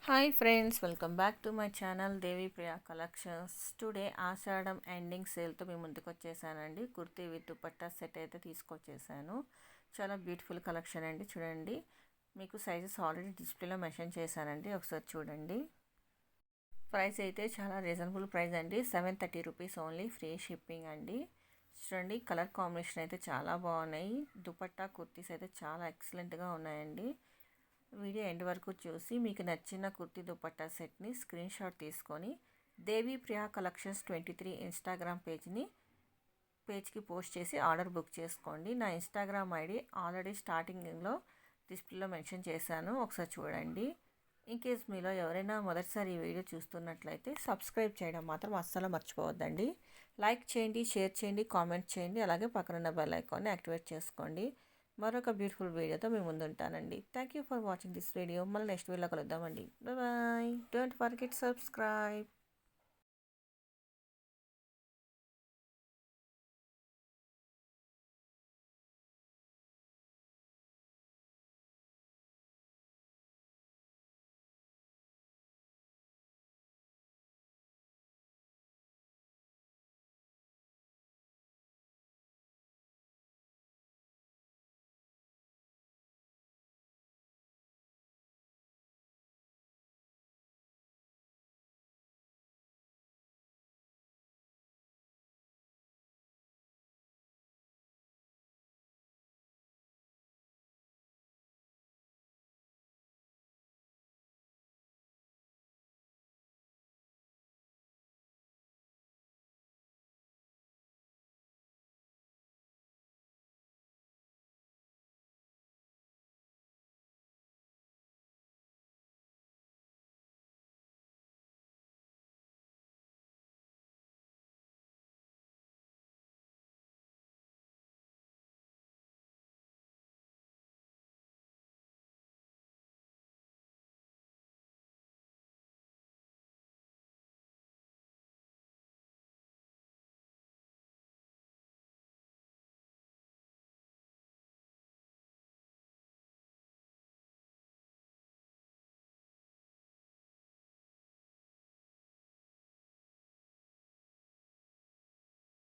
Hi friends, welcome back to my channel Devi Priya collections. Today Ashadham ending సేల్తో మేము ముందుకు వచ్చేసానండి. కుర్తీ విత్ దుపట్టా సెట్ అయితే తీసుకొచ్చేసాను. చాలా బ్యూటిఫుల్ కలెక్షన్ అండి. చూడండి, మీకు సైజెస్ ఆల్రెడీ డిస్ప్లేలో మెన్షన్ చేశానండి, ఒకసారి చూడండి. ప్రైస్ అయితే చాలా రీజనబుల్ ప్రైస్ అండి. 730 రూపీస్ ఓన్లీ, ఫ్రీ షిప్పింగ్ అండి. చూడండి, కలర్ కాంబినేషన్ అయితే చాలా బాగున్నాయి. దుపట్టా కుర్తీస్ అయితే చాలా ఎక్సలెంట్గా ఉన్నాయండి. వీడియో ఎండ్ వరకు చూసి మీకు నచ్చిన కుర్తీ దుపట్టా సెట్ని స్క్రీన్ షాట్ తీసుకొని దేవి ప్రియా కలెక్షన్స్ 23 ఇన్స్టాగ్రామ్ పేజ్కి పోస్ట్ చేసి ఆర్డర్ బుక్ చేసుకోండి. నా ఇన్స్టాగ్రామ్ ఐడి ఆల్రెడీ స్టార్టింగ్లో డిస్ప్లేలో మెన్షన్ చేశాను, ఒకసారి చూడండి. ఇన్ కేస్ మీలో ఎవరైనా మొదటిసారి ఈ వీడియో చూస్తున్నట్లయితే సబ్స్క్రైబ్ చేయడం మాత్రం అస్సలు మర్చిపోవద్దండి. లైక్ చేయండి, షేర్ చేయండి, కామెంట్ చేయండి, అలాగే పక్కనున్న బెల్ ఐకాన్ని యాక్టివేట్ చేసుకోండి. మరొక బ్యూటిఫుల్ వీడియోతో మేము ముందు ఉంటానండి. Thank you for watching this video. మళ్ళీ నెక్స్ట్ వీడియోలో కలుద్దామండి. బాయ్. Don't forget subscribe.